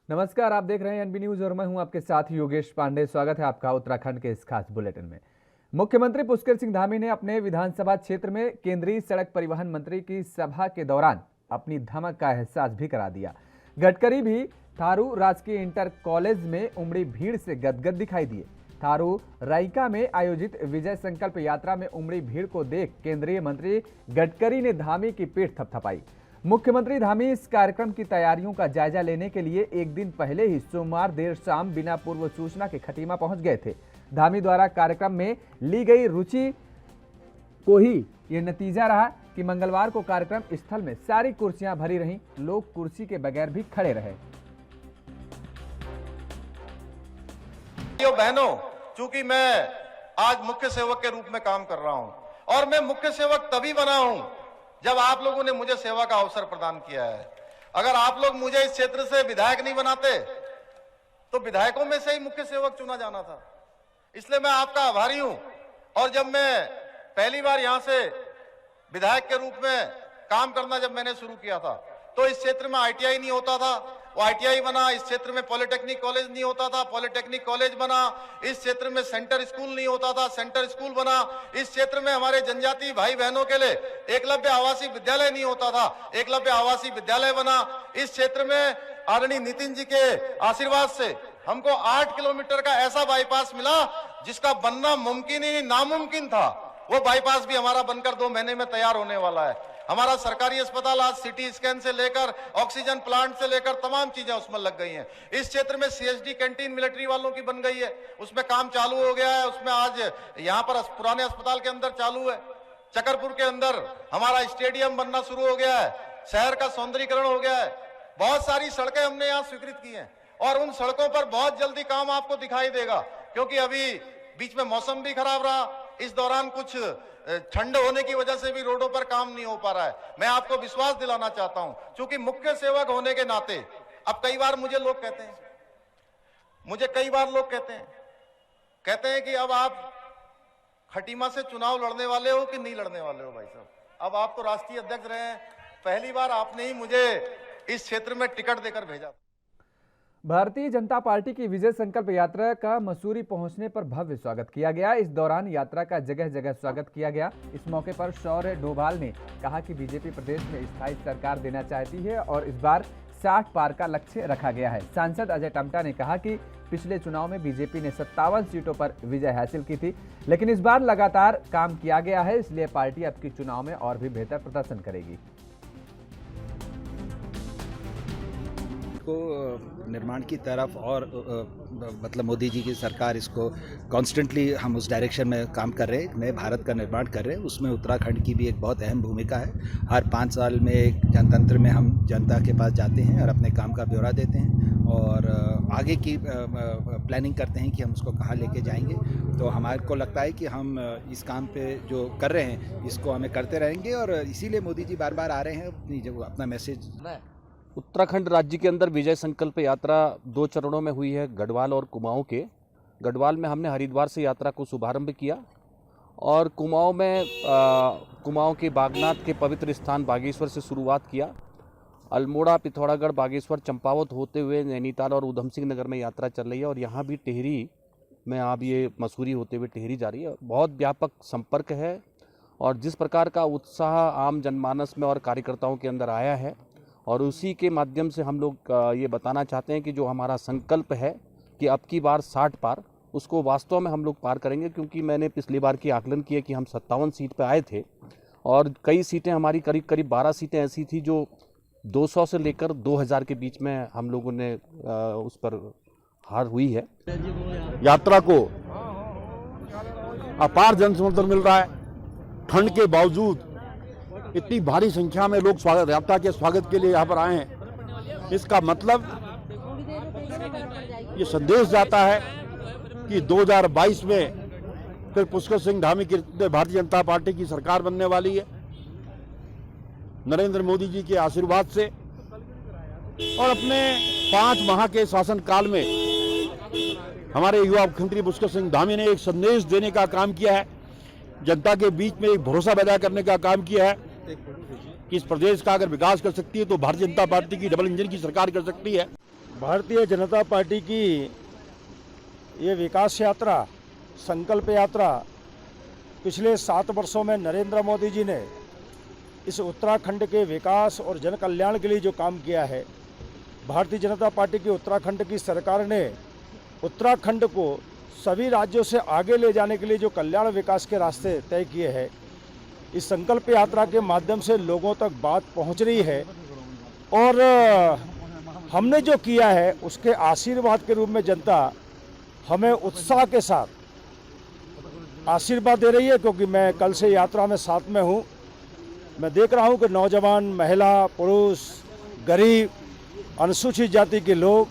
नमस्कार, आप देख रहे हैं एनबी न्यूज और मैं हूं आपके साथ योगेश पांडे। स्वागत है आपका उत्तराखंड के इस खास बुलेटिन में। मुख्यमंत्री पुष्कर सिंह धामी ने अपने विधानसभा क्षेत्र में केंद्रीय सड़क परिवहन मंत्री की सभा के दौरान अपनी धमक का एहसास भी करा दिया। गडकरी भी थारू राजकीय इंटर कॉलेज में उमड़ी भीड़ से गदगद दिखाई दिए। थारू राइका में आयोजित विजय संकल्प यात्रा में उमड़ी भीड़ को देख केंद्रीय मंत्री गडकरी ने धामी की पीठ थपथपाई। मुख्यमंत्री धामी इस कार्यक्रम की तैयारियों का जायजा लेने के लिए एक दिन पहले ही सोमवार देर शाम बिना पूर्व सूचना के खटीमा पहुंच गए थे। धामी द्वारा कार्यक्रम में ली गई रुचि को ही ये नतीजा रहा कि मंगलवार को कार्यक्रम स्थल में सारी कुर्सियां भरी रहीं, लोग कुर्सी के बगैर भी खड़े रहे। बहनों, चूंकि मैं आज मुख्य सेवक के रूप में काम कर रहा हूं और मैं मुख्य सेवक तभी बना हूं जब आप लोगों ने मुझे सेवा का अवसर प्रदान किया है। अगर आप लोग मुझे इस क्षेत्र से विधायक नहीं बनाते तो विधायकों में से ही मुख्य सेवक चुना जाना था। इसलिए मैं आपका आभारी हूं। और जब मैं पहली बार यहां से विधायक के रूप में काम करना जब मैंने शुरू किया था तो इस क्षेत्र में आईटीआई नहीं होता था, वो आईटीआई बना। इस क्षेत्र में पॉलिटेक्निक कॉलेज नहीं होता था, पॉलिटेक्निक कॉलेज बना। इस क्षेत्र में सेंटर स्कूल नहीं होता था, सेंटर स्कूल बना। इस क्षेत्र में हमारे जनजातीय भाई बहनों के लिए एकलव्य आवासीय विद्यालय नहीं होता था, एकलव्य आवासीय विद्यालय बना। इस क्षेत्र में आदरणीय नितिन जी के आशीर्वाद से हमको 8 किलोमीटर का ऐसा बाईपास मिला जिसका बनना मुमकिन ही नामुमकिन था। वो बाईपास भी हमारा बनकर 2 महीने में तैयार होने वाला है। हमारा सरकारी अस्पताल आज सिटी स्कैन से लेकर ऑक्सीजन प्लांट से लेकर तमाम चीजें उसमें लग गई हैं। इस क्षेत्र में सीएसडी कैंटीन मिलिट्री वालों की बन गई है, उसमें काम चालू हो गया है। उसमें आज यहाँ पर पुराने अस्पताल के अंदर चालू है। चकरपुर के अंदर हमारा स्टेडियम बनना शुरू हो गया है, शहर का सौंदर्यीकरण हो गया है। बहुत सारी सड़कें हमने यहाँ स्वीकृत की हैं और उन सड़कों पर बहुत जल्दी काम आपको दिखाई देगा, क्योंकि अभी बीच में मौसम भी खराब रहा। इस दौरान कुछ ठंड होने की वजह से भी रोडों पर काम नहीं हो पा रहा है। मैं आपको विश्वास दिलाना चाहता हूं, क्योंकि मुख्य सेवक होने के नाते अब कई बार मुझे लोग कहते हैं कि अब आप खटीमा से चुनाव लड़ने वाले हो कि नहीं लड़ने वाले हो। भाई साहब, अब आप तो राष्ट्रीय अध्यक्ष रहे हैं, पहली बार आपने ही मुझे इस क्षेत्र में टिकट देकर भेजा। भारतीय जनता पार्टी की विजय संकल्प यात्रा का मसूरी पहुंचने पर भव्य स्वागत किया गया। इस दौरान यात्रा का जगह जगह स्वागत किया गया। इस मौके पर शौर्य डोभाल ने कहा कि बीजेपी प्रदेश में स्थायी सरकार देना चाहती है और इस बार 60 पार का लक्ष्य रखा गया है। सांसद अजय टमटा ने कहा कि पिछले चुनाव में बीजेपी ने 57 सीटों पर विजय हासिल की थी, लेकिन इस बार लगातार काम किया गया है, इसलिए पार्टी अब की चुनाव में और भी बेहतर प्रदर्शन करेगी। को निर्माण की तरफ और मतलब मोदी जी की सरकार इसको कॉन्स्टेंटली हम उस डायरेक्शन में काम कर रहे हैं, नए भारत का निर्माण कर रहे हैं। उसमें उत्तराखंड की भी एक बहुत अहम भूमिका है। हर 5 साल में एक जनतंत्र में हम जनता के पास जाते हैं और अपने काम का ब्यौरा देते हैं और आगे की प्लानिंग करते हैं कि हम उसको कहाँ लेके जाएंगे। तो हमारे को लगता है कि हम इस काम पे जो कर रहे हैं इसको हमें करते रहेंगे और इसीलिए मोदी जी बार बार आ रहे हैं अपनी जो अपना मैसेज। उत्तराखंड राज्य के अंदर विजय संकल्प यात्रा 2 चरणों में हुई है, गढ़वाल और कुमाऊं के। गढ़वाल में हमने हरिद्वार से यात्रा को शुभारंभ किया और कुमाऊं में कुमाऊं के बागनाथ के पवित्र स्थान बागेश्वर से शुरुआत किया। अल्मोड़ा, पिथौरागढ़, बागेश्वर, चंपावत होते हुए नैनीताल और उधम सिंह नगर में यात्रा चल रही है और यहाँ भी टिहरी में अब ये मसूरी होते हुए टिहरी जा रही है। बहुत व्यापक संपर्क है और जिस प्रकार का उत्साह आम जनमानस में और कार्यकर्ताओं के अंदर आया है और उसी के माध्यम से हम लोग ये बताना चाहते हैं कि जो हमारा संकल्प है कि अब की बार 60 पार, उसको वास्तव में हम लोग पार करेंगे। क्योंकि मैंने पिछली बार की आकलन किया कि हम 57 सीट पे आए थे और कई सीटें हमारी करीब 12 सीटें ऐसी थी जो 200 से लेकर 2000 के बीच में हम लोगों ने उस पर हार हुई है। यात्रा को अपार जन समर्थन मिल रहा है। ठंड के बावजूद इतनी भारी संख्या में लोग यात्रा के स्वागत के लिए यहाँ पर आए हैं। इसका मतलब ये संदेश जाता है कि 2022 में फिर पुष्कर सिंह धामी की भारतीय जनता पार्टी की सरकार बनने वाली है, नरेंद्र मोदी जी के आशीर्वाद से। और अपने 5 माह के शासनकाल में हमारे युवा मुख्यमंत्री पुष्कर सिंह धामी ने एक संदेश देने का काम किया है, जनता के बीच में एक भरोसा पैदा करने का काम किया है कि इस प्रदेश का अगर विकास कर सकती है तो भारतीय जनता पार्टी की डबल इंजन की सरकार कर सकती है। भारतीय जनता पार्टी की ये विकास यात्रा, संकल्प यात्रा पिछले 7 वर्षों में नरेंद्र मोदी जी ने इस उत्तराखंड के विकास और जन कल्याण के लिए जो काम किया है, भारतीय जनता पार्टी की उत्तराखंड की सरकार ने उत्तराखंड को सभी राज्यों से आगे ले जाने के लिए जो कल्याण विकास के रास्ते तय किए हैं, इस संकल्प यात्रा के माध्यम से लोगों तक बात पहुंच रही है और हमने जो किया है उसके आशीर्वाद के रूप में जनता हमें उत्साह के साथ आशीर्वाद दे रही है। क्योंकि मैं कल से यात्रा में साथ में हूँ, मैं देख रहा हूँ कि नौजवान, महिला, पुरुष, गरीब, अनुसूचित जाति के लोग।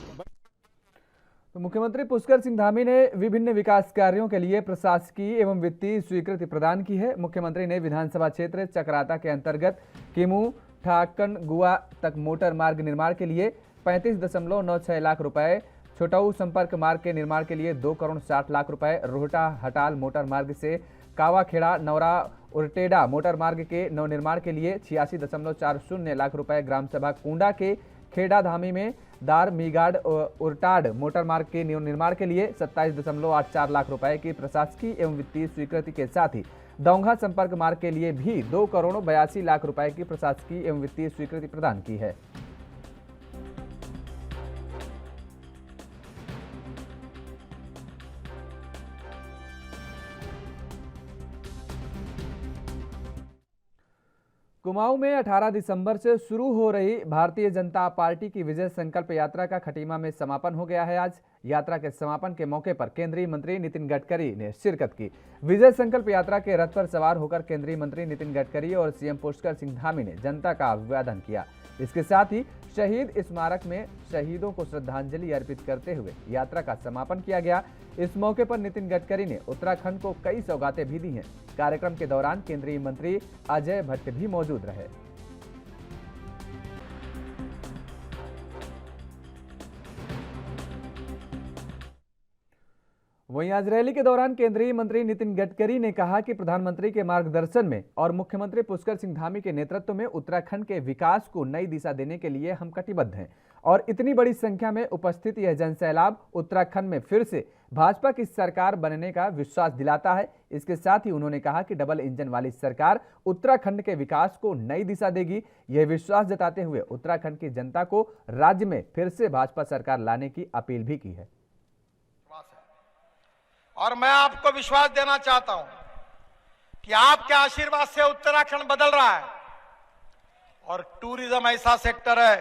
तो मुख्यमंत्री पुष्कर सिंह धामी ने विभिन्न विकास कार्यों के लिए प्रशासकीय एवं वित्तीय स्वीकृति प्रदान की है। मुख्यमंत्री ने विधानसभा क्षेत्र चकराता के अंतर्गत किमू ठाकन गुआ तक मोटर मार्ग निर्माण के लिए 35.96 लाख रुपए, छोटाऊ संपर्क मार्ग के निर्माण के लिए 2 करोड़ 60 लाख रुपए, रोहटा हटाल मोटर मार्ग से कावाखेड़ा नौरा उरटेडा मोटर मार्ग के नवनिर्माण के लिए 86.40 लाख रुपए, ग्राम सभा कुंडा के खेड़ा धामी में दार मीगाड उरटाड मोटर मार्ग के निर्माण के लिए 27.84 लाख रुपए की प्रशासकीय एवं वित्तीय स्वीकृति के साथ ही दोंगा संपर्क मार्ग के लिए भी 2 करोड़ 82 लाख रुपए की प्रशासकीय एवं वित्तीय स्वीकृति प्रदान की है। कुमाऊं में 18 दिसंबर से शुरू हो रही भारतीय जनता पार्टी की विजय संकल्प यात्रा का खटीमा में समापन हो गया है। आज यात्रा के समापन के मौके पर केंद्रीय मंत्री नितिन गडकरी ने शिरकत की। विजय संकल्प यात्रा के रथ पर सवार होकर केंद्रीय मंत्री नितिन गडकरी और सीएम पुष्कर सिंह धामी ने जनता का अभिवादन किया। इसके साथ ही शहीद स्मारक में शहीदों को श्रद्धांजलि अर्पित करते हुए यात्रा का समापन किया गया। इस मौके पर नितिन गडकरी ने उत्तराखंड को कई सौगातें भी दी हैं। कार्यक्रम के दौरान केंद्रीय मंत्री अजय भट्ट भी मौजूद रहे। वहीं आज रैली के दौरान केंद्रीय मंत्री नितिन गडकरी ने कहा कि प्रधानमंत्री के मार्गदर्शन में और मुख्यमंत्री पुष्कर सिंह धामी के नेतृत्व में उत्तराखंड के विकास को नई दिशा देने के लिए हम कटिबद्ध हैं और इतनी बड़ी संख्या में उपस्थित यह जनसैलाब उत्तराखंड में फिर से भाजपा की सरकार बनने का विश्वास दिलाता है। इसके साथ ही उन्होंने कहा कि डबल इंजन वाली सरकार उत्तराखंड के विकास को नई दिशा देगी। यह विश्वास जताते हुए उत्तराखंड की जनता को राज्य में फिर से भाजपा सरकार लाने की अपील भी की है। और मैं आपको विश्वास देना चाहता हूं कि आपके आशीर्वाद से उत्तराखंड बदल रहा है और टूरिज्म ऐसा सेक्टर है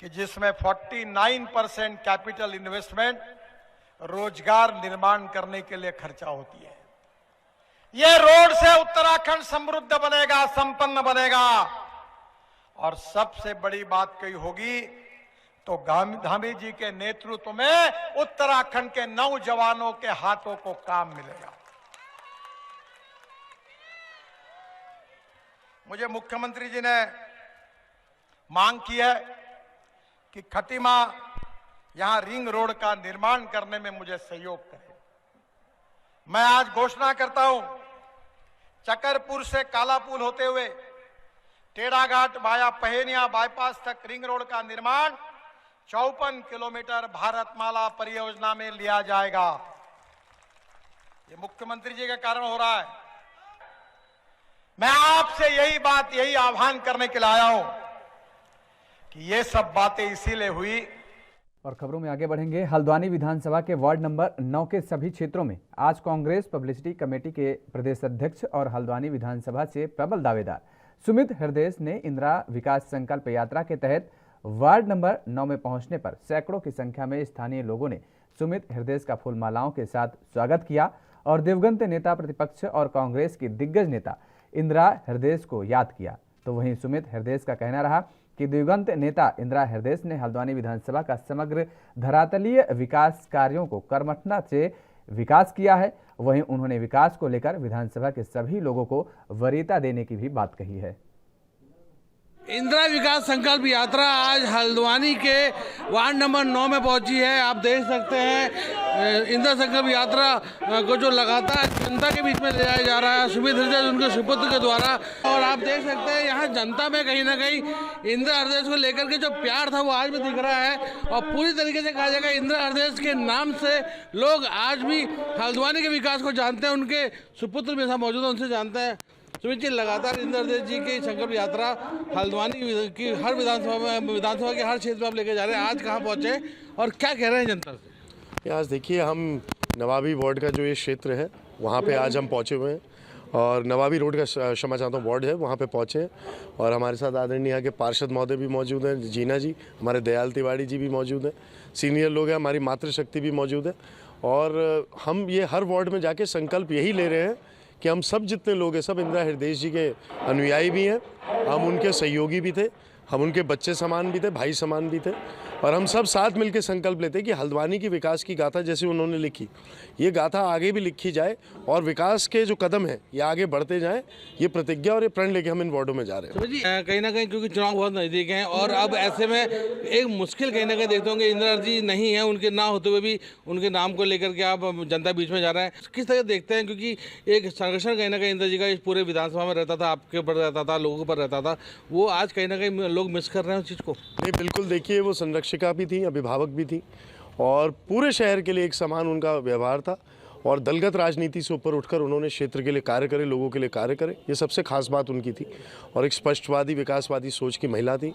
कि जिसमें 49% कैपिटल इन्वेस्टमेंट रोजगार निर्माण करने के लिए खर्चा होती है। यह रोड से उत्तराखंड समृद्ध बनेगा, संपन्न बनेगा और सबसे बड़ी बात कही होगी तो धामी जी के नेतृत्व में उत्तराखंड के नौजवानों के हाथों को काम मिलेगा। मुझे मुख्यमंत्री जी ने मांग की है कि खटीमा यहां रिंग रोड का निर्माण करने में मुझे सहयोग करे। मैं आज घोषणा करता हूं, चकरपुर से कालापुल होते हुए टेढ़ाघाट वाया पहेनिया बाईपास तक रिंग रोड का निर्माण 54 किलोमीटर भारतमाला परियोजना में लिया जाएगा। ये मुख्यमंत्री जी के कारण हो रहा है। मैं आपसे यही आह्वान करने के लिए आया हूं कि ये सब बातें इसीलिए हुई। और खबरों में आगे बढ़ेंगे। हल्द्वानी विधानसभा के वार्ड नंबर 9 के सभी क्षेत्रों में आज कांग्रेस पब्लिसिटी कमेटी के प्रदेश अध्यक्ष और हल्द्वानी विधानसभा से प्रबल दावेदार सुमित हृदय ने इंदिरा विकास संकल्प यात्रा के तहत वार्ड नंबर 9 में पहुंचने पर सैकड़ों की संख्या में स्थानीय लोगों ने सुमित हृदय का फूलमालाओं के साथ स्वागत किया और दिवंगत नेता प्रतिपक्ष और कांग्रेस की दिग्गज नेता इंदिरा हृदय को याद किया। तो वहीं सुमित हृदय का कहना रहा कि दिवंगत नेता इंदिरा हृदय ने हल्द्वानी विधानसभा का समग्र धरातलीय विकास कार्यों को कर्मठता से विकास किया है। वहीं उन्होंने विकास को लेकर विधानसभा के सभी लोगों को वरीयता देने की भी बात कही है। इंदिरा विकास संकल्प यात्रा आज हल्द्वानी के वार्ड नंबर 9 में पहुंची है। आप देख सकते हैं इंदिरा संकल्प यात्रा को जो लगातार जनता के बीच में ले जाया जा रहा है सुमित हृदय उनके सुपुत्र के द्वारा। और आप देख सकते हैं यहाँ जनता में कहीं ना कहीं इंदिरा हृदय को लेकर के जो प्यार था वो आज भी दिख रहा है। और पूरी तरीके से कहा जाएगा इंदिरा हृदय के नाम से लोग आज भी हल्द्वानी के विकास को जानते हैं, उनके सुपुत्र भी मौजूद है उनसे जानते हैं। सुमित जी, लगातार इंदिरा हृदय जी की संकल्प यात्रा हल्द्वानी की हर विधानसभा के हर क्षेत्र में आप लेके जा रहे हैं, आज कहाँ पहुँचे और क्या कह रहे हैं जनता से? आज देखिए, हम नवाबी वार्ड का जो ये क्षेत्र है वहाँ पे आज हम पहुँचे हुए हैं और नवाबी रोड का क्षमा चाहता हूँ वार्ड है वहाँ पे पहुँचे हैं। और हमारे साथ आदरणीय यहाँ के पार्षद महोदय भी मौजूद हैं, जीना जी, हमारे दयाल तिवारी जी भी मौजूद हैं, सीनियर लोग हैं, हमारी मातृशक्ति भी मौजूद है। और हम ये हर वार्ड में जाके संकल्प यही ले रहे हैं कि हम सब जितने लोग हैं सब इंदिरा हृदय जी के अनुयायी भी हैं, हम उनके सहयोगी भी थे, हम उनके बच्चे समान भी थे, भाई समान भी थे। और हम सब साथ मिलकर संकल्प लेते हैं कि हल्द्वानी की विकास की गाथा जैसे उन्होंने लिखी, ये गाथा आगे भी लिखी जाए और विकास के जो कदम हैं ये आगे बढ़ते जाएं। ये प्रतिज्ञा और ये प्रण लेके हम इन वार्डों में जा रहे हैं। जी, कहीं ना कहीं क्योंकि चुनाव बहुत नज़दीक हैं और अब ऐसे में एक मुश्किल कहीं ना कहीं देखते होंगे, इंदिरा जी नहीं है, उनके ना होते हुए भी उनके नाम को लेकर के आप जनता बीच में जा रहे हैं, किस तरह देखते हैं? क्योंकि एक संरक्षण कहीं ना कहीं इंदिरा जी का इस पूरे विधानसभा में रहता था, आपके ऊपर रहता था, लोगों पर रहता था, वो आज कहीं ना कहीं लोग मिस कर रहे हैं उस चीज़ को। नहीं, बिल्कुल, देखिए वो संरक्षिका भी थी, अभिभावक भी थी और पूरे शहर के लिए एक समान उनका व्यवहार था और दलगत राजनीति से ऊपर उठकर उन्होंने क्षेत्र के लिए कार्य करे, लोगों के लिए कार्य करे, ये सबसे खास बात उनकी थी। और एक स्पष्टवादी विकासवादी सोच की महिला थी,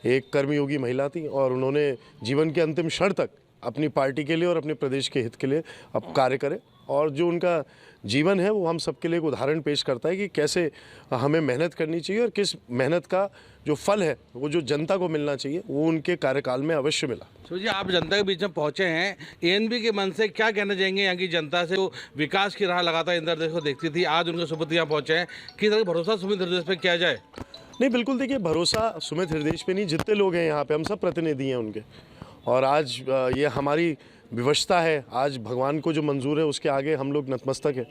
एक कर्मयोगी महिला थी और उन्होंने जीवन के अंतिम क्षण तक अपनी पार्टी के लिए और अपने प्रदेश के हित के लिए अब कार्य करे। और जो उनका जीवन है वो हम सबके लिए एक उदाहरण पेश करता है कि कैसे हमें मेहनत करनी चाहिए और किस मेहनत का जो फल है वो जो जनता को मिलना चाहिए वो उनके कार्यकाल में अवश्य मिला। तो जी, आप जनता के बीच में पहुंचे हैं, एएनबी के मन से क्या कहना चाहेंगे यहाँ की जनता से? वो विकास की राह लगातार इंदिरा हृदय को देखती थी, आज उनके सुपुत्र यहाँ पहुंचे हैं, किस तरह भरोसा सुमित हृदय पे किया जाए? नहीं, बिल्कुल, देखिए भरोसा सुमित हृदय पे नहीं, जितने लोग हैं यहाँ पे हम सब प्रतिनिधि हैं उनके। और आज ये हमारी विवशता है, आज भगवान को जो मंजूर है उसके आगे हम लोग नतमस्तक है।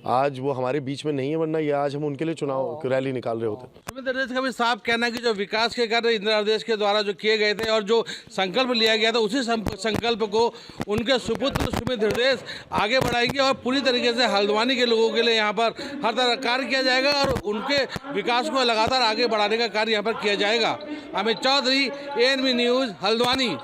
आज वो हमारे बीच में नहीं है, वरना ये आज हम उनके लिए चुनाव रैली निकाल रहे होते। सुमित हृदय का भी साफ कहना है कि जो विकास के कार्य इंदिरा हृदय के द्वारा जो किए गए थे और जो संकल्प लिया गया था उसी संकल्प को उनके सुपुत्र सुमित हृदय आगे बढ़ाएंगे और पूरी तरीके से हल्द्वानी के लोगों के लिए यहाँ पर हर तरह कार्य किया जाएगा और उनके विकास को लगातार आगे बढ़ाने का कार्य यहाँ पर किया जाएगा। Amit Chaudhary, ANB news, Haldwani.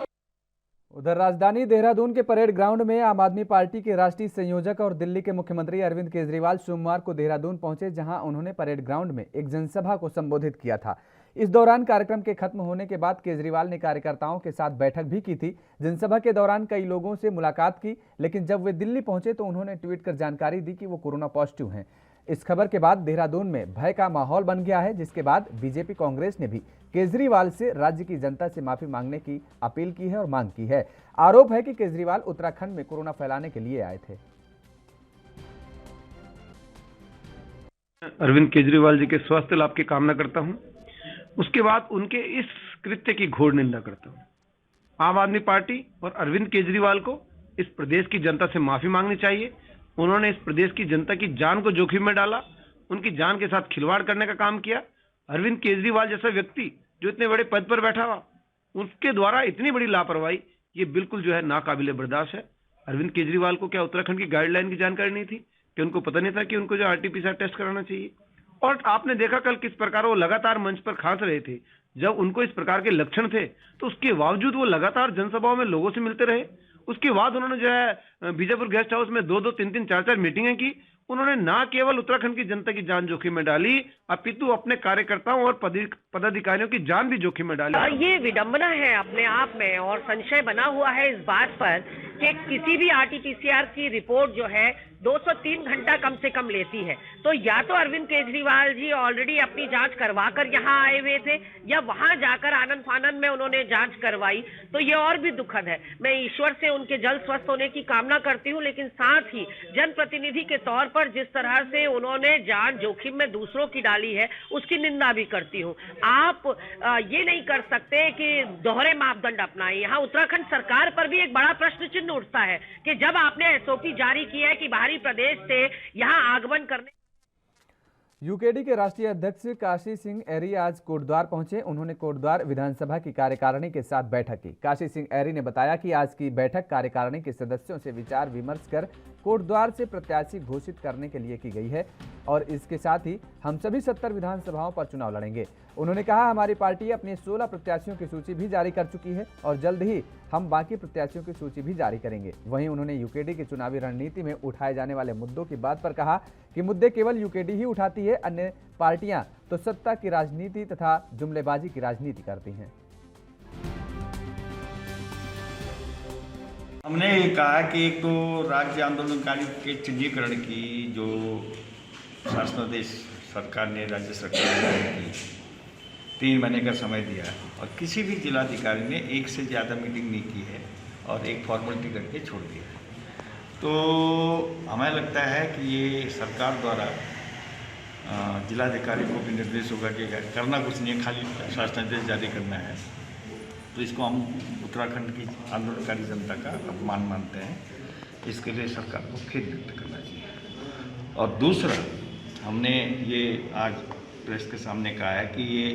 उधर राजधानी देहरादून के परेड ग्राउंड में आम आदमी पार्टी के राष्ट्रीय संयोजक और दिल्ली के मुख्यमंत्री अरविंद केजरीवाल सोमवार को देहरादून पहुंचे, जहां उन्होंने परेड ग्राउंड में एक जनसभा को संबोधित किया था। इस दौरान कार्यक्रम के खत्म होने के बाद केजरीवाल ने कार्यकर्ताओं के साथ बैठक भी की थी। जनसभा के दौरान कई लोगों से मुलाकात की, लेकिन जब वे दिल्ली पहुंचे तो उन्होंने ट्वीट कर जानकारी दी कि वो कोरोना पॉजिटिव हैं। इस खबर के बाद देहरादून में भय का माहौल बन गया है, जिसके बाद बीजेपी कांग्रेस ने भी केजरीवाल से राज्य की जनता से माफी मांगने की अपील की है और मांग की है। आरोप है कि केजरीवाल उत्तराखंड में कोरोना फैलाने के लिए आए थे। अरविंद केजरीवाल जी के स्वास्थ्य लाभ की कामना करता हूं। उसके बाद उनके इस कृत्य की घोर निंदा करता हूं। आम आदमी पार्टी और अरविंद केजरीवाल को इस प्रदेश की जनता से माफी मांगनी चाहिए। उन्होंने इस प्रदेश की जनता की जान को जोखिम में डाला, उनकी जान के साथ खिलवाड़ करने का काम किया। अरविंद केजरीवाल जैसा व्यक्ति जो इतने बड़े पद पर बैठा हुआ, उसके द्वारा इतनी बड़ी लापरवाही, ये बिल्कुल जो है नाकाबिले बर्दाश्त है। अरविंद केजरीवाल को क्या उत्तराखंड की गाइडलाइन की जानकारी नहीं थी कि उनको पता नहीं था कि उनको जो आरटीपीसीआर टेस्ट कराना चाहिए? और आपने देखा कल किस प्रकार वो लगातार मंच पर खांस रहे थे। जब उनको इस प्रकार के लक्षण थे तो उसके बावजूद वो लगातार जनसभाओं में लोगों से मिलते रहे। उसके बाद उन्होंने जो है बीजापुर गेस्ट हाउस में 2-2, 3-3, 4-4 मीटिंगें की। उन्होंने ना केवल उत्तराखंड की जनता की जान जोखिम में डाली, अपितु अपने कार्यकर्ताओं और पदाधिकारियों की जान भी जोखिम में डाली। ये विडंबना है अपने आप में और संशय बना हुआ है इस बात पर कि किसी भी आरटीपीसीआर की रिपोर्ट जो है 203 घंटा कम से कम लेती है। तो या तो अरविंद केजरीवाल जी ऑलरेडी अपनी जांच करवा कर यहाँ आए हुए थे या वहां जाकर आनंद फानंद में उन्होंने जांच करवाई, तो ये और भी दुखद है। मैं ईश्वर से उनके जल्द स्वस्थ होने की कामना करती हूँ, लेकिन साथ ही जनप्रतिनिधि के तौर पर जिस तरह से उन्होंने जान जोखिम में दूसरों की डाली है उसकी निंदा भी करती हूँ। आप ये नहीं कर सकते कि दोहरे मापदंड अपनाएं। यहाँ उत्तराखंड सरकार पर भी एक बड़ा प्रश्न चिन्ह उठता है कि जब आपने एसओपी जारी की है कि बाहरी प्रदेश से यहाँ आगमन करने। यूकेडी के राष्ट्रीय अध्यक्ष काशी सिंह एरी आज कोटद्वार पहुंचे। उन्होंने कोटद्वार विधानसभा की कार्यकारिणी के साथ बैठक की। काशी सिंह एरी ने बताया कि आज की बैठक कार्यकारिणी के सदस्यों से विचार विमर्श कर कोटद्वार से प्रत्याशी घोषित करने के लिए की गई है और इसके साथ ही हम सभी 70 विधानसभाओं पर चुनाव लड़ेंगे। उन्होंने कहा, हमारी पार्टी अपने 16 प्रत्याशियों की सूची भी जारी कर चुकी है और जल्द ही हम बाकी प्रत्याशियों की सूची भी जारी करेंगे। वहीं उन्होंने यूकेडी की चुनावी रणनीति में उठाए जाने वाले मुद्दों की बात पर कहा कि मुद्दे केवल यूकेडी ही उठाती है, अन्य पार्टियां तो सत्ता की राजनीति तथा जुमलेबाजी की राजनीति करती हैं। हमने ये कहा कि एक तो राज्य आंदोलनकारी के चिन्हीकरण की जो शासनादेश सरकार ने राज्य सरकार ने 3 महीने का समय दिया है और किसी भी जिलाधिकारी ने एक से ज़्यादा मीटिंग नहीं की है और एक फॉर्मेलिटी करके छोड़ दिया है। तो हमें लगता है कि ये सरकार द्वारा जिलाधिकारी को भी निर्देश होगा कि करना कुछ नहीं है, खाली शासनादेश जारी करना है। तो इसको हम उत्तराखंड की आंदोलनकारी जनता का अपमान मानते हैं। इसके लिए सरकार को खेद व्यक्त करना चाहिए। और दूसरा, हमने ये आज प्रेस के सामने कहा है कि ये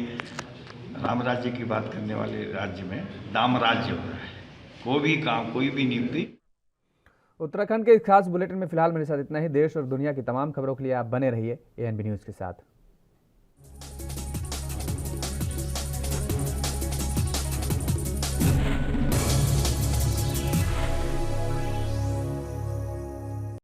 राम राज्य की बात करने वाले राज्य में दाम राज्य हो रहा है। कोई भी काम, कोई भी नियुक्ति। उत्तराखंड के इस खास बुलेटिन में फिलहाल मेरे साथ इतना ही। देश और दुनिया की तमाम खबरों के लिए आप बने रहिए ANB न्यूज़ के साथ।